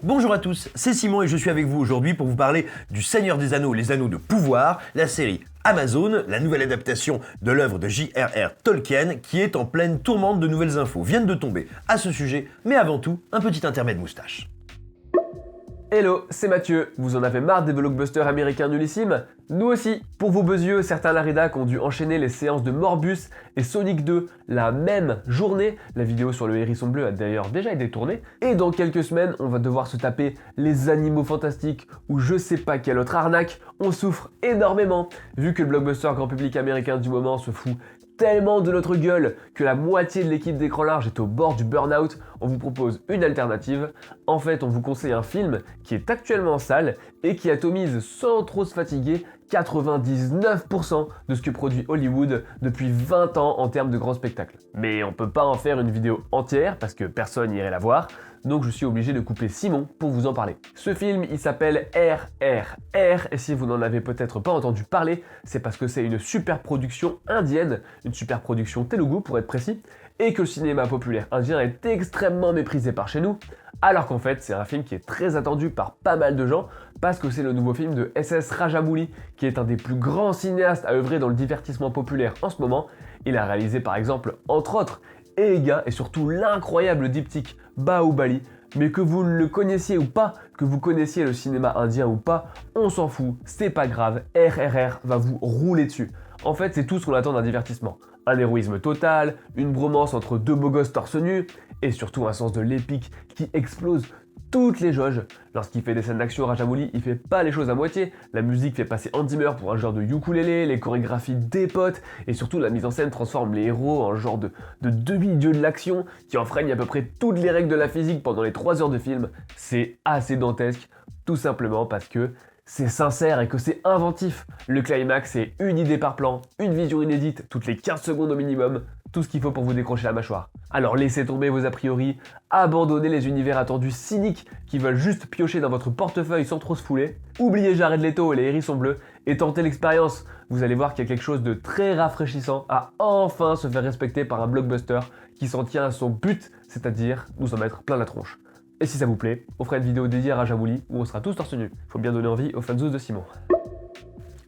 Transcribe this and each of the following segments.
Bonjour à tous, c'est Simon et je suis avec vous aujourd'hui pour vous parler du Seigneur des Anneaux, les Anneaux de pouvoir, la série Amazon, la nouvelle adaptation de l'œuvre de J.R.R. Tolkien qui est en pleine tourmente de nouvelles infos viennent de tomber à ce sujet, mais avant tout, un petit intermède moustache. Hello, c'est Mathieu. Vous en avez marre des blockbusters américains nullissimes? Nous aussi. Pour vos beaux certains Laridac ont dû enchaîner les séances de Morbius et Sonic 2 la même journée. La vidéo sur le hérisson bleu a d'ailleurs déjà été tournée. Et dans quelques semaines, on va devoir se taper les Animaux Fantastiques ou je sais pas quelle autre arnaque. On souffre énormément, vu que le blockbuster grand public américain du moment se fout tellement de notre gueule que la moitié de l'équipe d'écran large est au bord du burn-out, on vous propose une alternative. En fait, on vous conseille un film qui est actuellement en salle et qui atomise sans trop se fatiguer 99% de ce que produit Hollywood depuis 20 ans en termes de grands spectacles. Mais on peut pas en faire une vidéo entière parce que personne n'irait la voir, donc je suis obligé de couper Simon pour vous en parler. Ce film, il s'appelle RRR, et si vous n'en avez peut-être pas entendu parler, c'est parce que c'est une super production indienne, une super production Telugu pour être précis, et que le cinéma populaire indien est extrêmement méprisé par chez nous, alors qu'en fait c'est un film qui est très attendu par pas mal de gens, parce que c'est le nouveau film de S.S. Rajamouli, qui est un des plus grands cinéastes à œuvrer dans le divertissement populaire en ce moment. Il a réalisé par exemple, entre autres, Ega et surtout l'incroyable diptyque Bahubali, mais que vous le connaissiez ou pas, que vous connaissiez le cinéma indien ou pas, on s'en fout, c'est pas grave, RRR va vous rouler dessus. En fait, c'est tout ce qu'on attend d'un divertissement. Un héroïsme total, une bromance entre deux beaux gosses torse nu, et surtout un sens de l'épique qui explose toutes les jauges. Lorsqu'il fait des scènes d'action, Rajamouli, il fait pas les choses à moitié. La musique fait passer Hans Zimmer pour un genre de ukulélé, les chorégraphies dépotent, et surtout la mise en scène transforme les héros en genre de demi-dieu de l'action qui enfreignent à peu près toutes les règles de la physique pendant les 3 heures de film. C'est assez dantesque, tout simplement parce que c'est sincère et que c'est inventif. Le climax, c'est une idée par plan, une vision inédite, toutes les 15 secondes au minimum, tout ce qu'il faut pour vous décrocher la mâchoire. Alors laissez tomber vos a priori, abandonnez les univers attendus cyniques qui veulent juste piocher dans votre portefeuille sans trop se fouler, oubliez Jared Leto et les hérissons bleus et tentez l'expérience. Vous allez voir qu'il y a quelque chose de très rafraîchissant à enfin se faire respecter par un blockbuster qui s'en tient à son but, c'est-à-dire nous en mettre plein la tronche. Et si ça vous plaît, on fera une vidéo dédiée à Rajamouli où on sera tous torse nu. Faut bien donner envie aux fanzous de Simon.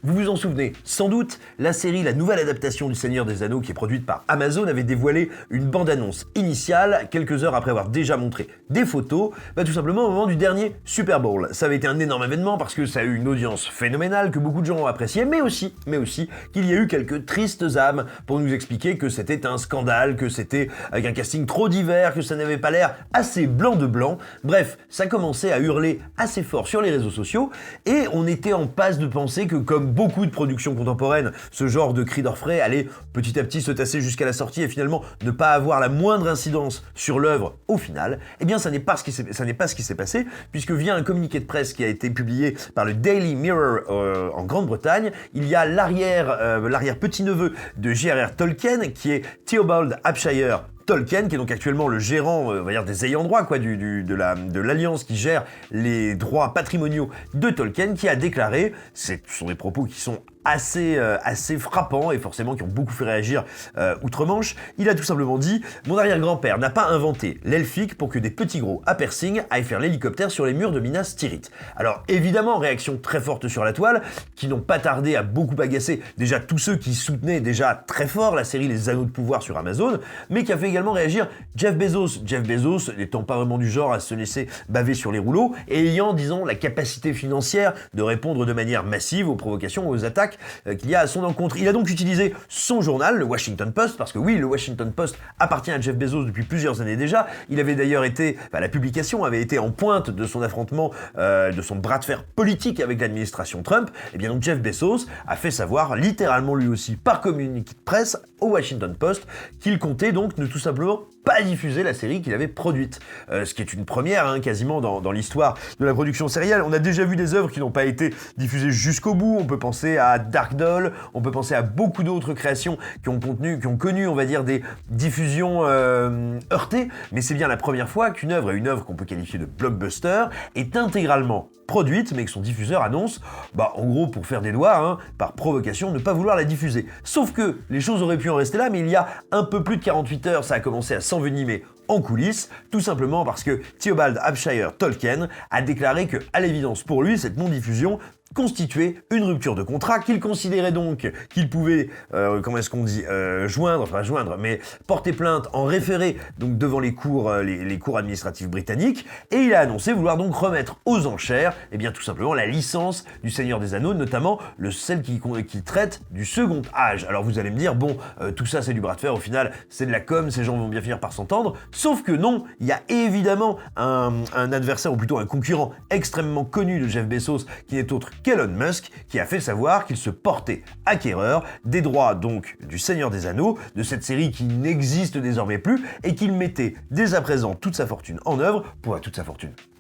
Vous vous en souvenez sans doute, la série, la nouvelle adaptation du Seigneur des Anneaux qui est produite par Amazon avait dévoilé une bande-annonce initiale quelques heures après avoir déjà montré des photos, tout simplement au moment du dernier Super Bowl. Ça avait été un énorme événement parce que ça a eu une audience phénoménale que beaucoup de gens ont apprécié, mais aussi qu'il y a eu quelques tristes âmes pour nous expliquer que c'était un scandale, que c'était avec un casting trop divers, que ça n'avait pas l'air assez blanc de blanc. Bref, ça commençait à hurler assez fort sur les réseaux sociaux et on était en passe de penser que comme beaucoup de productions contemporaines, ce genre de cri d'orfraie allait petit à petit se tasser jusqu'à la sortie et finalement ne pas avoir la moindre incidence sur l'œuvre au final. Eh bien, ça n'est pas ce qui s'est passé, puisque via un communiqué de presse qui a été publié par le Daily Mirror en Grande-Bretagne, il y a l'arrière petit-neveu de J.R.R. Tolkien, qui est Theobald Hampshire Tolkien, qui est donc actuellement le gérant, on va dire, des ayants droit de l'alliance qui gère les droits patrimoniaux de Tolkien, qui a déclaré, ce sont des propos qui sont assez frappants et forcément qui ont beaucoup fait réagir outre-Manche. Il a tout simplement dit « Mon arrière-grand-père n'a pas inventé l'elfique pour que des petits gros à piercing aillent faire l'hélicoptère sur les murs de Minas Tirith. » Alors évidemment, réaction très forte sur la toile, qui n'ont pas tardé à beaucoup agacer déjà tous ceux qui soutenaient déjà très fort la série Les Anneaux de Pouvoir sur Amazon, mais qui a fait également réagir Jeff Bezos. Jeff Bezos n'étant pas vraiment du genre à se laisser baver sur les rouleaux et ayant, disons, la capacité financière de répondre de manière massive aux provocations, aux attaques qu'il y a à son encontre. Il a donc utilisé son journal, le Washington Post, parce que oui, le Washington Post appartient à Jeff Bezos depuis plusieurs années déjà. Il avait d'ailleurs été, la publication avait été en pointe de son affrontement, de son bras de fer politique avec l'administration Trump. Et bien donc Jeff Bezos a fait savoir, littéralement lui aussi, par communiqué de presse au Washington Post, qu'il comptait donc ne tout simplement pas diffuser la série qu'il avait produite. Ce qui est une première, quasiment dans l'histoire de la production sérielle. On a déjà vu des œuvres qui n'ont pas été diffusées jusqu'au bout. On peut penser à Dark Doll, on peut penser à beaucoup d'autres créations qui ont connu, on va dire, des diffusions heurtées, mais c'est bien la première fois qu'une œuvre, et une œuvre qu'on peut qualifier de blockbuster, est intégralement produite, mais que son diffuseur annonce, en gros, pour faire des doigts, par provocation, ne pas vouloir la diffuser. Sauf que les choses auraient pu en rester là, mais il y a un peu plus de 48 heures, ça a commencé à s'envenimer en coulisses, tout simplement parce que Theobald Abshire Tolkien a déclaré que, à l'évidence pour lui, cette non-diffusion constituait une rupture de contrat qu'il considérait donc qu'il pouvait, porter plainte en référé donc devant les cours administratives britanniques, et il a annoncé vouloir donc remettre aux enchères, tout simplement la licence du Seigneur des Anneaux, notamment celle qui traite du Second Âge. Alors vous allez me dire, tout ça c'est du bras de fer, au final c'est de la com, ces gens vont bien finir par s'entendre, sauf que non, il y a évidemment un adversaire, ou plutôt un concurrent extrêmement connu de Jeff Bezos, qui n'est autre qu'Elon Musk, qui a fait savoir qu'il se portait acquéreur des droits donc du Seigneur des Anneaux, de cette série qui n'existe désormais plus, et qu'il mettait dès à présent toute sa fortune en œuvre,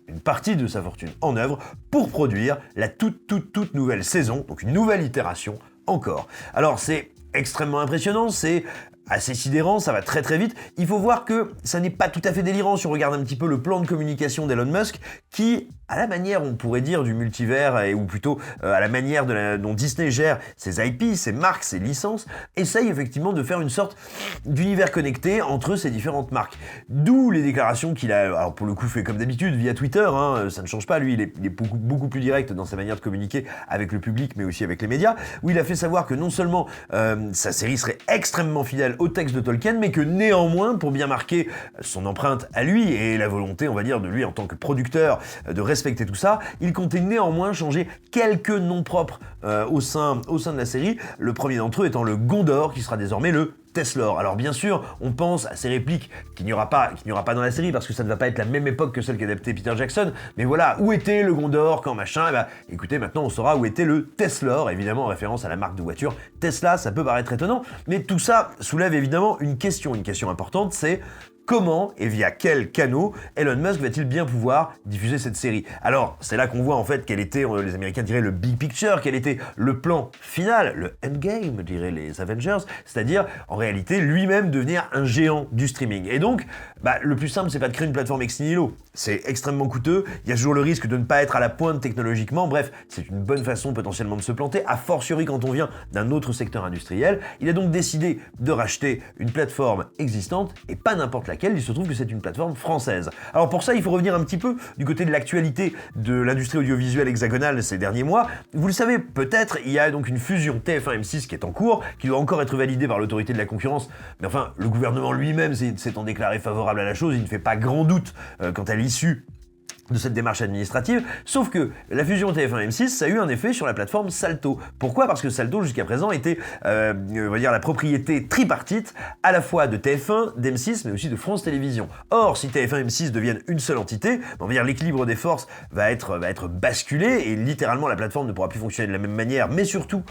une partie de sa fortune en œuvre, pour produire la toute nouvelle saison, donc une nouvelle itération encore. Alors c'est extrêmement impressionnant, c'est assez sidérant, ça va très très vite. Il faut voir que ça n'est pas tout à fait délirant si on regarde un petit peu le plan de communication d'Elon Musk, qui, à la manière, on pourrait dire, du multivers, ou plutôt à la manière dont Disney gère ses IP, ses marques, ses licences, essaye effectivement de faire une sorte d'univers connecté entre ces différentes marques. D'où les déclarations qu'il a, alors pour le coup fait comme d'habitude, via Twitter, ça ne change pas, lui il est beaucoup plus direct dans sa manière de communiquer avec le public, mais aussi avec les médias, où il a fait savoir que non seulement sa série serait extrêmement fidèle au texte de Tolkien, mais que néanmoins, pour bien marquer son empreinte à lui et la volonté, on va dire, de lui en tant que producteur de respecter tout ça, il comptait néanmoins changer quelques noms propres au sein de la série, le premier d'entre eux étant le Gondor, qui sera désormais le Teslor. Alors bien sûr, on pense à ces répliques qu'il n'y aura pas dans la série, parce que ça ne va pas être la même époque que celle qu'adaptait Peter Jackson, mais voilà, où était le Gondor, quand machin, écoutez, maintenant on saura où était le Teslor, évidemment en référence à la marque de voiture Tesla. Ça peut paraître étonnant, mais tout ça soulève évidemment une question importante, c'est comment et via quels canaux Elon Musk va-t-il bien pouvoir diffuser cette série? Alors, c'est là qu'on voit en fait quel était, les Américains diraient le big picture, quel était le plan final, le endgame, diraient les Avengers, c'est-à-dire, en réalité, lui-même devenir un géant du streaming. Et donc, le plus simple, c'est pas de créer une plateforme ex nihilo. C'est extrêmement coûteux, il y a toujours le risque de ne pas être à la pointe technologiquement, bref, c'est une bonne façon potentiellement de se planter, a fortiori quand on vient d'un autre secteur industriel. Il a donc décidé de racheter une plateforme existante, et pas n'importe laquelle, il se trouve que c'est une plateforme française. Alors pour ça, il faut revenir un petit peu du côté de l'actualité de l'industrie audiovisuelle hexagonale ces derniers mois. Vous le savez peut-être, il y a donc une fusion TF1-M6 qui est en cours, qui doit encore être validée par l'autorité de la concurrence, mais enfin, le gouvernement lui-même s'étant déclaré favorable à la chose, il ne fait pas grand doute quant à l'issue de cette démarche administrative, sauf que la fusion TF1-M6, ça a eu un effet sur la plateforme Salto. Pourquoi? Parce que Salto, jusqu'à présent, était, on va dire, la propriété tripartite, à la fois de TF1, d'M6, mais aussi de France Télévisions. Or, si TF1 et M6 deviennent une seule entité, on va dire l'équilibre des forces va être basculé, et littéralement, la plateforme ne pourra plus fonctionner de la même manière, mais surtout,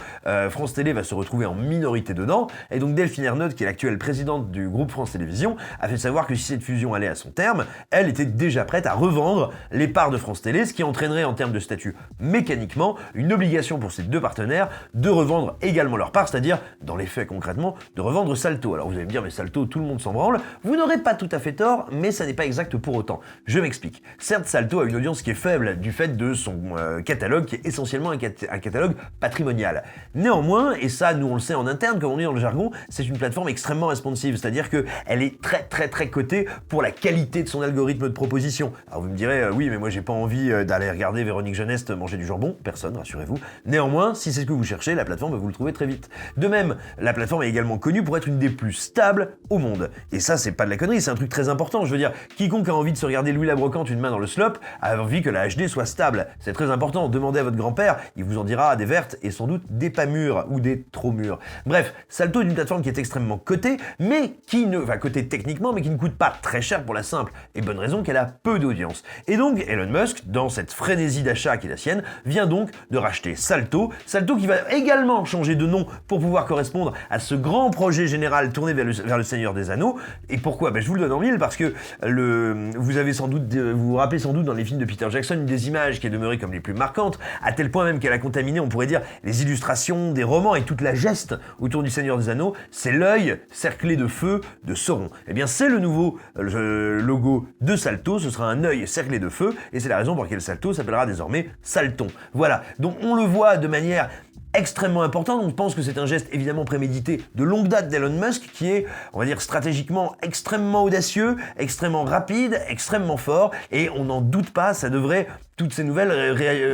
France Télé va se retrouver en minorité dedans, et donc Delphine Ernotte, qui est l'actuelle présidente du groupe France Télévisions, a fait savoir que si cette fusion allait à son terme, elle était déjà prête à revendre les parts de France Télé, ce qui entraînerait en termes de statut mécaniquement une obligation pour ces deux partenaires de revendre également leurs parts, c'est-à-dire, dans les faits concrètement, de revendre Salto. Alors vous allez me dire, mais Salto, tout le monde s'en branle. Vous n'aurez pas tout à fait tort, mais ça n'est pas exact pour autant. Je m'explique. Certes, Salto a une audience qui est faible du fait de son catalogue, qui est essentiellement un catalogue patrimonial. Néanmoins, et ça nous on le sait en interne, comme on dit dans le jargon, c'est une plateforme extrêmement responsive, c'est-à-dire qu'elle est très cotée pour la qualité de son algorithme de proposition. Alors vous me direz, oui, mais moi j'ai pas envie d'aller regarder Véronique Jeunesse manger du jambon, personne, rassurez-vous. Néanmoins, si c'est ce que vous cherchez, la plateforme va vous le trouver très vite. De même, la plateforme est également connue pour être une des plus stables au monde. Et ça, c'est pas de la connerie, c'est un truc très important. Je veux dire, quiconque a envie de se regarder Louis la Brocante une main dans le slop a envie que la HD soit stable. C'est très important. Demandez à votre grand-père, il vous en dira des vertes et sans doute des pas mûres ou des trop mûres. Bref, Salto est une plateforme qui est extrêmement cotée, mais qui ne va coter techniquement, mais qui ne coûte pas très cher pour la simple et bonne raison qu'elle a peu d'audience. Et donc, Elon Musk, dans cette frénésie d'achat qui est la sienne, vient donc de racheter Salto. Salto qui va également changer de nom pour pouvoir correspondre à ce grand projet général tourné vers le Seigneur des Anneaux. Et pourquoi? Je vous le donne en mille, parce que vous vous rappelez sans doute dans les films de Peter Jackson une des images qui est demeurée comme les plus marquantes, à tel point même qu'elle a contaminé, on pourrait dire, les illustrations des romans et toute la geste autour du Seigneur des Anneaux, c'est l'œil cerclé de feu de Sauron. Eh bien, c'est le nouveau logo de Salto, ce sera un œil cerclé de feu, et c'est la raison pour laquelle Salto s'appellera désormais Salton. Voilà, donc on le voit de manière extrêmement importante. On pense que c'est un geste évidemment prémédité de longue date d'Elon Musk qui est, on va dire, stratégiquement extrêmement audacieux, extrêmement rapide, extrêmement fort, et on n'en doute pas, ça devrait, toutes ces nouvelles,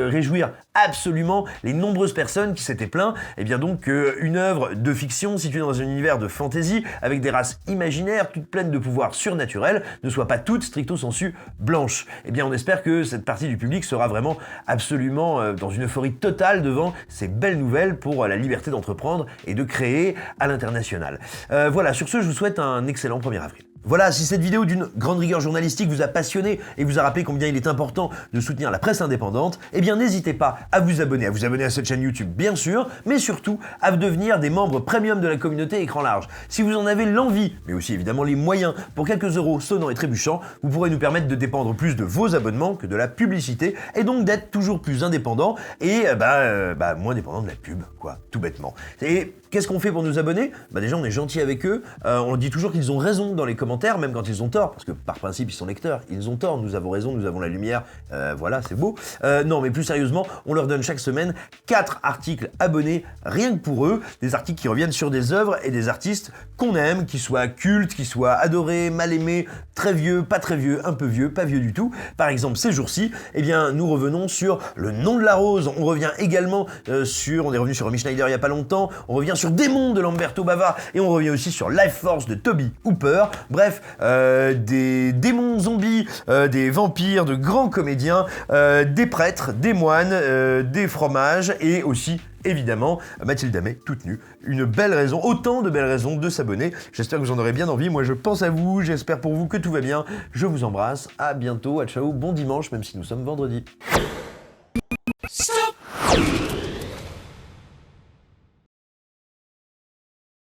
réjouir absolument les nombreuses personnes qui s'étaient plaintes, et bien donc qu'une œuvre de fiction située dans un univers de fantasy avec des races imaginaires toutes pleines de pouvoirs surnaturels ne soit pas toute stricto sensu blanche. Et bien on espère que cette partie du public sera vraiment absolument dans une euphorie totale devant ces belles nouvelles pour la liberté d'entreprendre et de créer à l'international. Voilà, sur ce, je vous souhaite un excellent 1er avril. Voilà, si cette vidéo d'une grande rigueur journalistique vous a passionné et vous a rappelé combien il est important de soutenir la presse indépendante, eh bien n'hésitez pas à vous abonner à cette chaîne YouTube bien sûr, mais surtout à devenir des membres premium de la communauté Écran Large. Si vous en avez l'envie, mais aussi évidemment les moyens, pour quelques euros sonnants et trébuchants, vous pourrez nous permettre de dépendre plus de vos abonnements que de la publicité, et donc d'être toujours plus indépendant et moins dépendant de la pub, quoi, tout bêtement. Et qu'est-ce qu'on fait pour nous abonner ? Déjà on est gentil avec eux, on dit toujours qu'ils ont raison dans les commentaires, même quand ils ont tort, parce que par principe ils sont lecteurs, ils ont tort, nous avons raison, nous avons la lumière, voilà, c'est beau. Non, mais plus sérieusement, on leur donne chaque semaine 4 articles abonnés, rien que pour eux, des articles qui reviennent sur des œuvres et des artistes qu'on aime, qui soient cultes, qui soient adorés, mal aimés, très vieux, pas très vieux, un peu vieux, pas vieux du tout. Par exemple, ces jours-ci, eh bien, nous revenons sur Le Nom de la Rose, on revient également on est revenu sur Romy Schneider il y a pas longtemps, on revient sur Démons de Lamberto Bava, et on revient aussi sur Life Force de Toby Hooper. Bref, des démons zombies, des vampires, de grands comédiens, des prêtres, des moines, des fromages, et aussi évidemment Mathilde Amet toute nue. Une belle raison, autant de belles raisons de s'abonner. J'espère que vous en aurez bien envie. Moi je pense à vous, j'espère pour vous que tout va bien. Je vous embrasse, à bientôt, à ciao, bon dimanche, même si nous sommes vendredi.